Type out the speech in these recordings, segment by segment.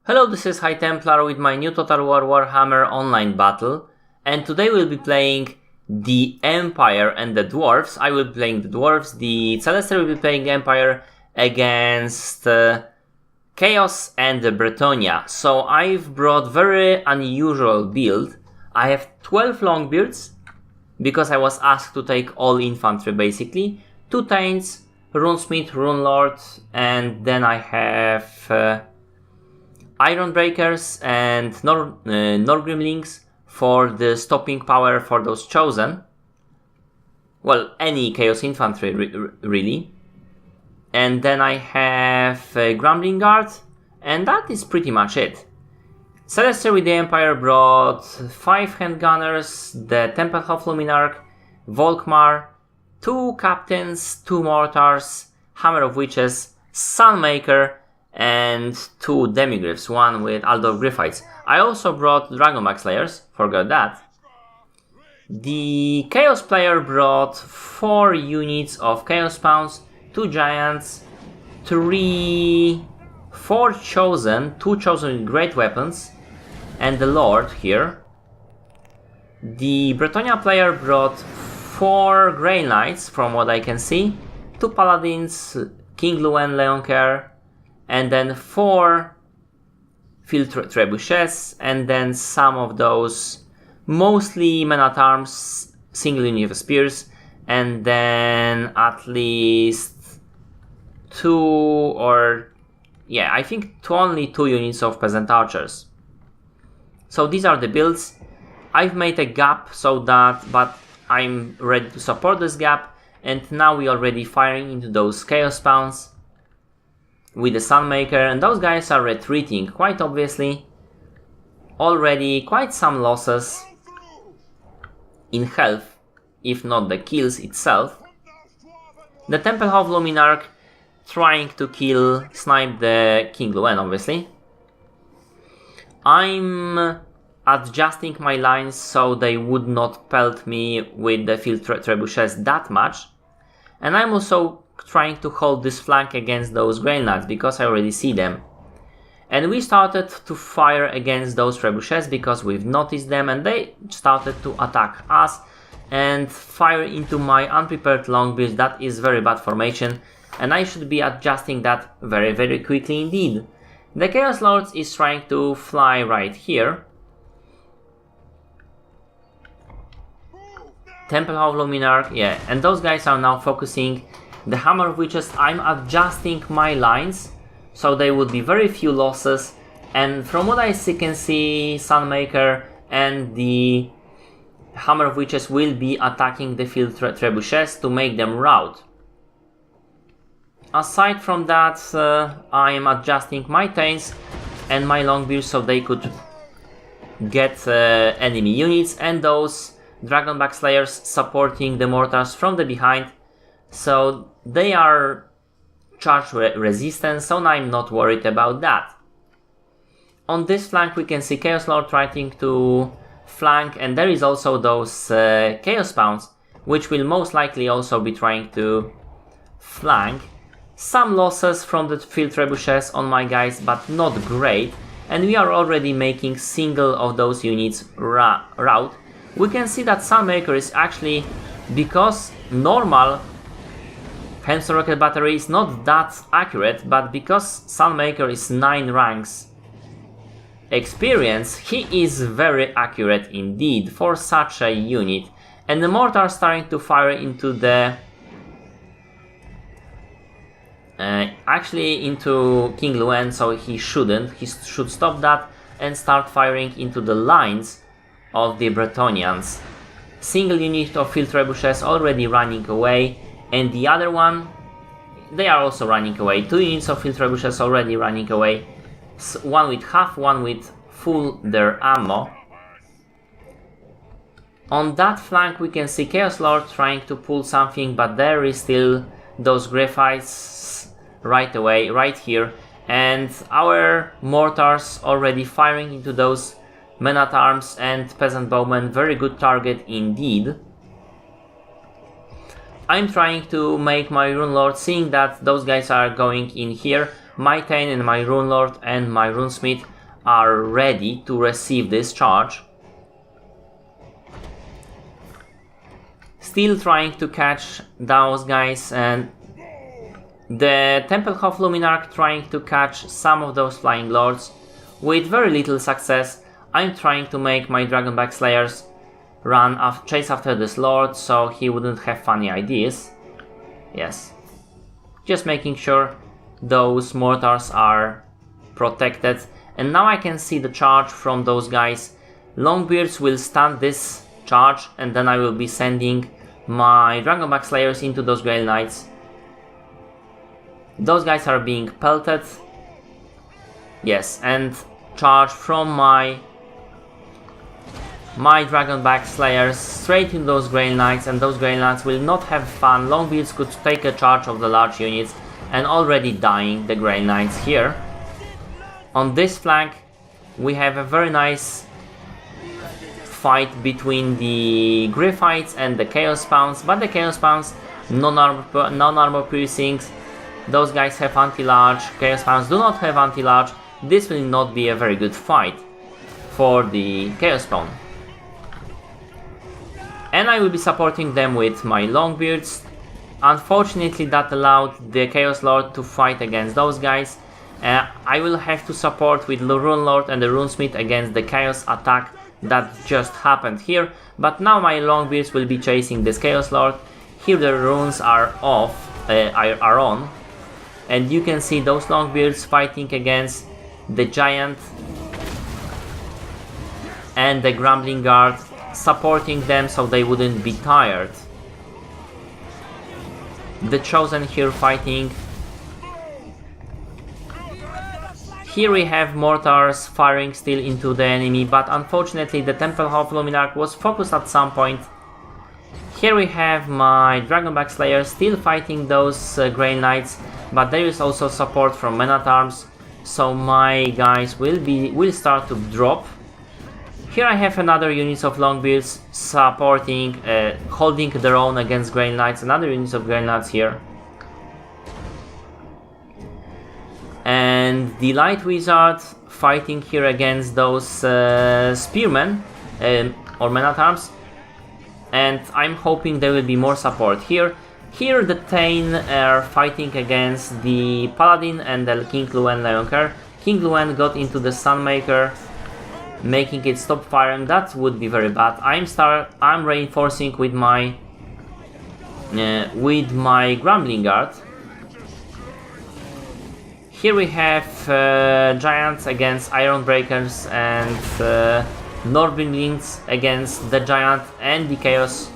Hello, this is High Templar with my new Total War Warhammer online battle, and today we'll be playing the Empire and the Dwarfs. I will be playing the Dwarfs, the Celestial will be playing Empire against Chaos and the Bretonnia. So I've brought very unusual build. I have 12 Longbeards, because I was asked to take all infantry basically, 2 Thanes, Runesmith, Runelord, and then I have Iron Breakers and Norgrimlings for the stopping power for those chosen. Well, any Chaos Infantry really. And then I have Grumbling Guard, and that is pretty much it. Celestial with the Empire brought 5 Handgunners, the Tempelhof Luminarch, Volkmar, 2 Captains, 2 Mortars, Hammer of Witches, Sunmaker, and 2 Demigryphs, one with Aldor Gryphites. I also brought Dragonback Slayers, forgot that. The Chaos player brought 4 units of Chaos Spawns, 2 Giants, 4 Chosen, 2 Chosen with Great Weapons, and the Lord here. The Bretonnia player brought 4 Grey Knights, from what I can see, 2 Paladins, King Luen, Leoncaer, and then 4 Field Trebuchets, and then some of those mostly men-at-arms, single unit of spears, and then at least 2 or I think only 2 units of peasant archers. So these are the builds. I've made a gap but I'm ready to support this gap, and now we are already firing into those Chaos Spawns with the Sunmaker, and those guys are retreating, quite obviously. Already quite some losses in health, if not the kills itself. The Tempelhof Luminarch trying to snipe the King Luen, obviously. I'm adjusting my lines so they would not pelt me with the field trebuchets that much, and I'm also trying to hold this flank against those Grey Knights because I already see them. And we started to fire against those trebuchets because we've noticed them, and they started to attack us and fire into my unprepared Longbeard. That is very bad formation, and I should be adjusting that very, very quickly indeed. The Chaos Lord is trying to fly right here. Tempelhof Luminarch, and those guys are now focusing the Hammer of Witches. I'm adjusting my lines so they would be very few losses, and from what I can see, Sunmaker and the Hammer of Witches will be attacking the field trebuchets to make them rout. Aside from that, I am adjusting my Thanes and my Longbeards so they could get enemy units, and those Dragonback Slayers supporting the Mortars from the behind. So they are charge resistant, so I'm not worried about that. On this flank we can see Chaos Lord trying to flank, and there is also those Chaos Spawns, which will most likely also be trying to flank. Some losses from the field trebuchets on my guys, but not great, and we are already making single of those units rout. We can see that Sunmaker is actually, because normal Hamster Rocket Battery is not that accurate, but because Sunmaker is 9 ranks experience, he is very accurate indeed for such a unit. And the Mortar starting to fire into the actually into King Luen, so he shouldn't. He should stop that and start firing into the lines of the Bretonnians. Single unit of field trebuchets already running away, and the other one, they are also running away. 2 units of field trebuchets already running away. One with half, one with full their ammo. On that flank we can see Chaos Lord trying to pull something, but there is still those Gryphites right away, right here. And our Mortars already firing into those Men-at-Arms and Peasant Bowmen. Very good target indeed. I'm trying to make my Runelord, seeing that those guys are going in here. My Thane and my Runelord and my Runesmith are ready to receive this charge. Still trying to catch those guys, and the Templehof Luminarch trying to catch some of those Flying Lords with very little success. I'm trying to make my Dragonback Slayers chase after this Lord so he wouldn't have funny ideas. Yes. Just making sure those mortars are protected. And now I can see the charge from those guys. Longbeards will stand this charge, and then I will be sending my Dragonback Slayers into those Grail Knights. Those guys are being pelted. Yes, and charge from my Dragonback Slayers straight in those Grail Knights, and those Grail Knights will not have fun. Longbeards could take a charge of the large units and already dying the Grail Knights here. On this flank we have a very nice fight between the Griffites and the Chaos Spawns, but the Chaos Spawns non-armor piercings. Those guys have anti-large, Chaos Spawns do not have anti-large. This will not be a very good fight for the Chaos Spawn. And I will be supporting them with my Longbeards. Unfortunately, that allowed the Chaos Lord to fight against those guys. I will have to support with the Rune Lord and the Runesmith against the Chaos attack that just happened here. But now my Longbeards will be chasing this Chaos Lord. Here the runes are are on. And you can see those Longbeards fighting against the Giant and the Grumbling Guard, supporting them so they wouldn't be tired. The Chosen here fighting. Here we have mortars firing still into the enemy, but unfortunately the Templehof Luminarch was focused at some point. Here we have my Dragonback Slayer still fighting those Grey Knights, but there is also support from Men-at-Arms, so my guys will start to drop. Here I have another units of Longbeards supporting, holding their own against Grey Knights, another units of Grey Knights here. And the Light Wizard fighting here against those Spearmen or Men-at-Arms. And I'm hoping there will be more support here. Here the Thane are fighting against the Paladin and the King Luen Leonker. King Luen got into the Sunmaker, making it stop firing. That would be very bad. I'm reinforcing with my Grumbling Guard. Here we have Giants against Iron Breakers and Northwinglings against the Giant and the Chaos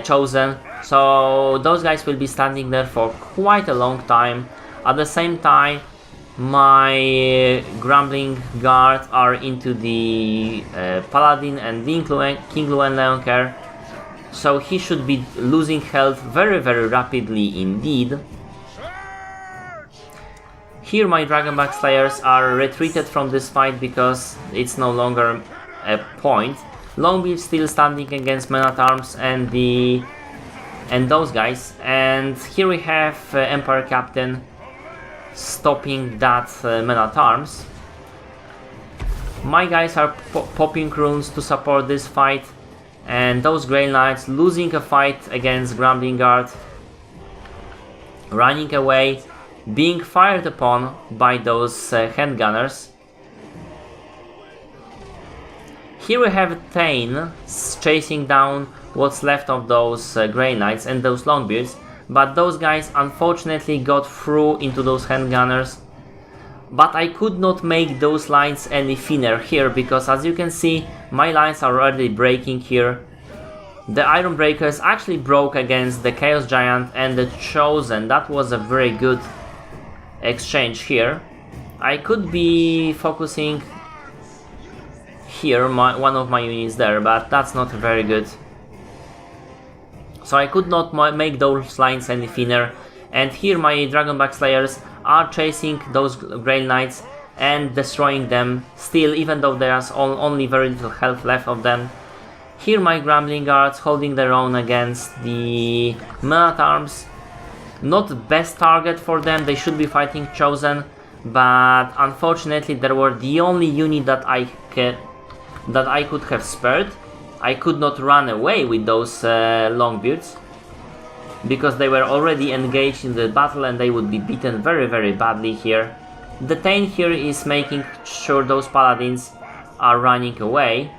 Chosen. So those guys will be standing there for quite a long time. At the same time, my Grumbling Guard are into the Paladin and the King Luen Leonker. So he should be losing health very rapidly indeed. Here my Dragonback Slayers are retreated from this fight because it's no longer a point. Longbeard still standing against Men-at-Arms and those guys. And here we have Empire Captain stopping that Men-at-Arms. My guys are popping runes to support this fight, and those Grey Knights losing a fight against Grumbling Guard, running away, being fired upon by those handgunners. Here we have Thane chasing down what's left of those Grey Knights and those Longbeards, but those guys unfortunately got through into those handgunners. But I could not make those lines any thinner here, because as you can see, my lines are already breaking here. The Iron Breakers actually broke against the Chaos Giant and the Chosen. That was a very good exchange here. I could be focusing here one of my units there, but that's not very good. So I could not make those lines any thinner. And here my Dragonback Slayers are chasing those Grey Knights and destroying them still, even though there's only very little health left of them. Here my Grumbling Guards holding their own against the Men-at-Arms. Not the best target for them, they should be fighting Chosen, but unfortunately they were the only unit that I could have spared. I could not run away with those Longbeards, because they were already engaged in the battle and they would be beaten very, very badly here. The Thane here is making sure those paladins are running away.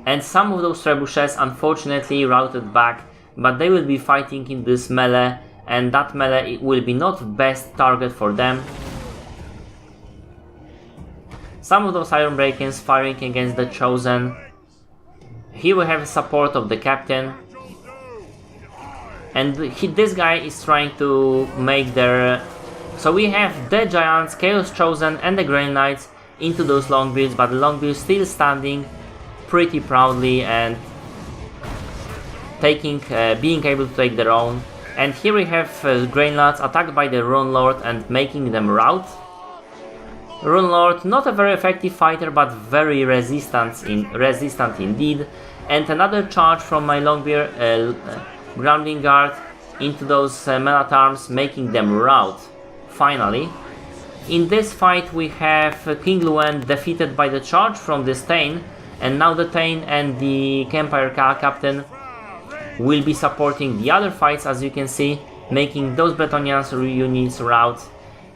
And some of those trebuchets unfortunately routed back, but they will be fighting in this melee, and that melee will be not best target for them. Some of those Iron Breakers firing against the Chosen. Here we have support of the captain. And this guy is trying to make their... So we have the Giants, Chaos Chosen and the Grey Knights into those Longbeards, but the Longbeards still standing pretty proudly and being able to take their own. And here we have Grey Knights attacked by the Rune Lord and making them rout. Rune Lord, not a very effective fighter, but very resistant indeed. And another charge from my Longbeard Grumbling Guard into those men-at-arms, making them rout, finally. In this fight we have King Luen defeated by the charge from this Thane, and now the Thane and the Empire Captain will be supporting the other fights, as you can see, making those Bretonnian units rout.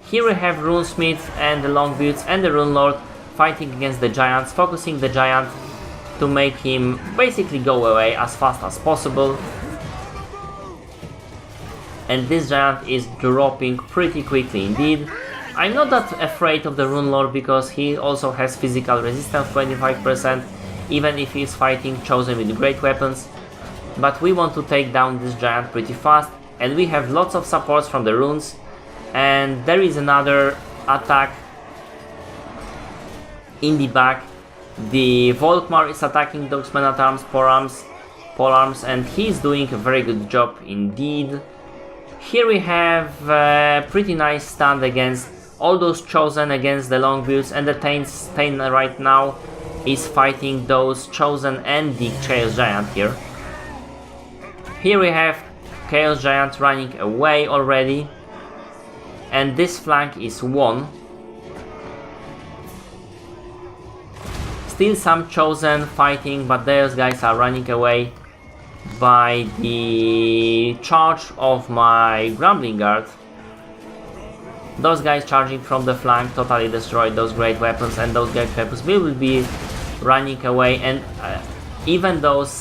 Here we have Runesmith and the Longbeards and the Rune Lord fighting against the Giants, focusing the Giant to make him basically go away as fast as possible. And this Giant is dropping pretty quickly indeed. I'm not that afraid of the Rune Lord because he also has physical resistance 25%, even if he's fighting Chosen with great weapons. But we want to take down this Giant pretty fast, and we have lots of supports from the runes. And there is another attack in the back. The Volkmar is attacking those men-at-arms, polearms, and he's doing a very good job indeed. Here we have a pretty nice stand against all those Chosen against the Longbeards, and the Thane right now is fighting those Chosen and the Chaos Giant here. Here we have Chaos Giant running away already, and this flank is won. Still some Chosen fighting, but those guys are running away by the charge of my Grumbling Guard. Those guys charging from the flank totally destroyed those great weapons, and those great weapons will be running away. And even those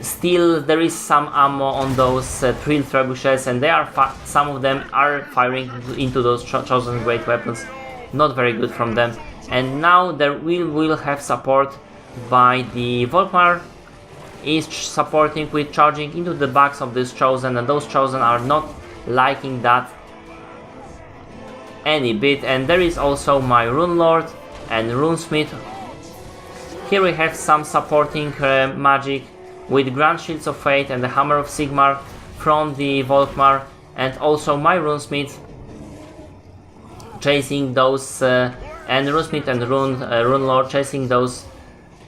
still there is some ammo on those Trill trebuchets, and they are some of them are firing into those Chosen great weapons. Not very good from them. And now there will have support by the Volkmar is supporting with charging into the backs of this Chosen, and those Chosen are not liking that any bit. And there is also my Rune Lord and Runesmith. Here we have some supporting magic with Grand Shields of Fate and the Hammer of Sigmar from the Volkmar, and also my Runesmith chasing those and Runesmith and Rune Lord chasing those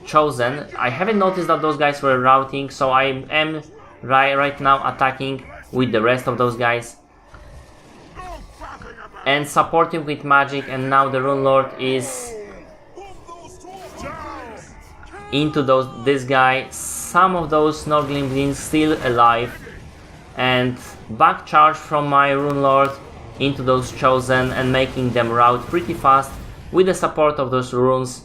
Chosen. I haven't noticed that those guys were routing, so I am right now attacking with the rest of those guys and supporting with magic. And now the Rune Lord is into this guy. Some of those Snorglings still alive, and back charge from my Rune Lord into those Chosen and making them rout pretty fast with the support of those runes.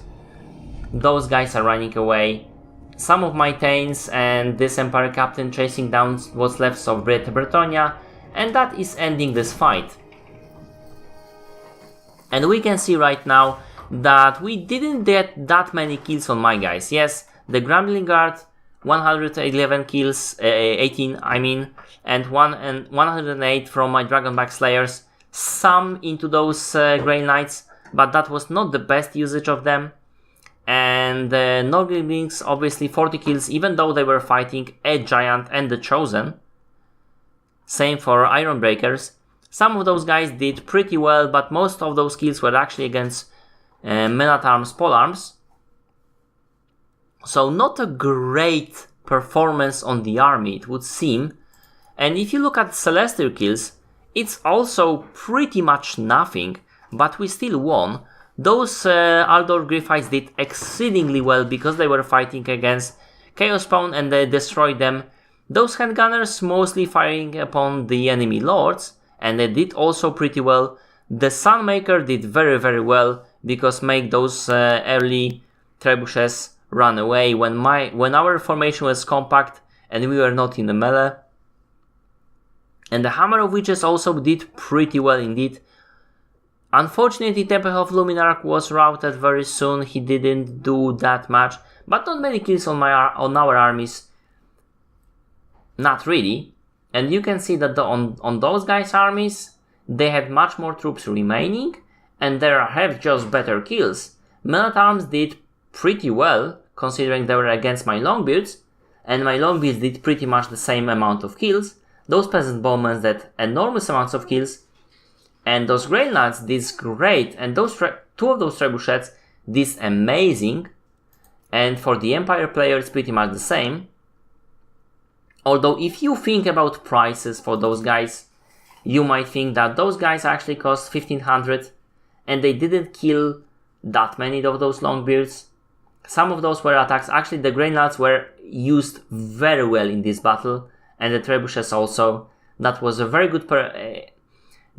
Those guys are running away. Some of my Thanes and this Empire Captain chasing down what's left of Bretonnia, and that is ending this fight. And we can see right now that we didn't get that many kills on my guys. Yes, the Grumbling Guard 111 kills, 18 I mean, and 108 from my Dragonback Slayers, some into those Grey Knights, but that was not the best usage of them. And the Nordlings obviously 40 kills, even though they were fighting a Giant and the Chosen. Same for Iron Breakers. Some of those guys did pretty well, but most of those kills were actually against men-at-arms, polearms. So not a great performance on the army, it would seem. And if you look at Celestial kills, It's also pretty much nothing, but we still won. Those Aldor Griffites did exceedingly well because they were fighting against Chaos Spawn and they destroyed them. Those handgunners mostly firing upon the enemy lords, and they did also pretty well. The Sunmaker did very well because make those early trebuchets run away when our formation was compact and we were not in the melee. And the Hammer of Witches also did pretty well indeed. Unfortunately, Temple of Luminarch was routed very soon. He didn't do that much, but not many kills on our armies. Not really. And you can see that on those guys' armies, they had much more troops remaining, and they have just better kills. Men-at-Arms did pretty well, considering they were against my Longbeards, and my Longbeards did pretty much the same amount of kills. Those Peasant Bowmen did enormous amounts of kills, and those Grey Knights did great, and two of those trebuchets did amazing, and for the Empire player it's pretty much the same. Although if you think about prices for those guys, you might think that those guys actually cost 1500 and they didn't kill that many of those Longbeards. Some of those were attacks. Actually, the Grey Knights were used very well in this battle, and the trebuchets also. That was a very good...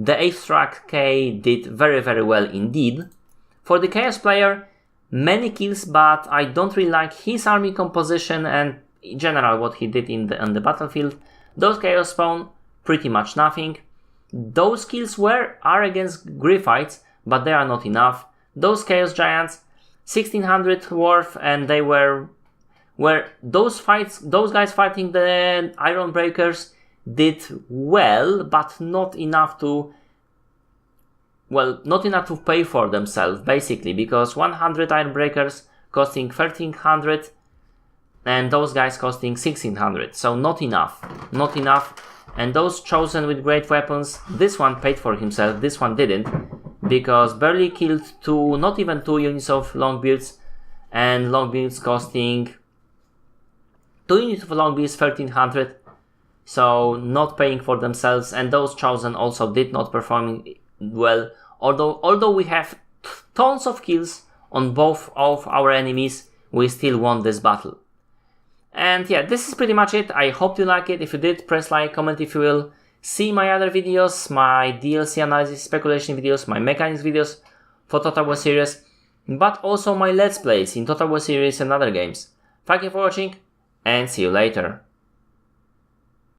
The 8th Track K did very well indeed. For the Chaos player, many kills, but I don't really like his army composition and in general what he did on the battlefield. Those Chaos Spawn, pretty much nothing. Those kills are against Griffites, but they are not enough. Those Chaos Giants, 1600 worth, and they were those guys fighting the Iron Breakers did well, but not enough to pay for themselves, basically, because 100 Iron Breakers costing 1300 and those guys costing 1600, so not enough. And those chosen with great weapons, this one paid for himself, this one didn't, because barely killed not even 2 units of Longbeards, and Longbeards costing 2 units of Longbeards 1300, so not paying for themselves. And those chosen also did not perform well, although we have tons of kills on both of our enemies, we still won this battle. And yeah, this is pretty much it. I hope you like it. If you did, press like, comment if you will. See my other videos, my DLC analysis, speculation videos, my mechanics videos for Total War series, but also my Let's Plays in Total War series and other games. Thank you for watching, and see you later.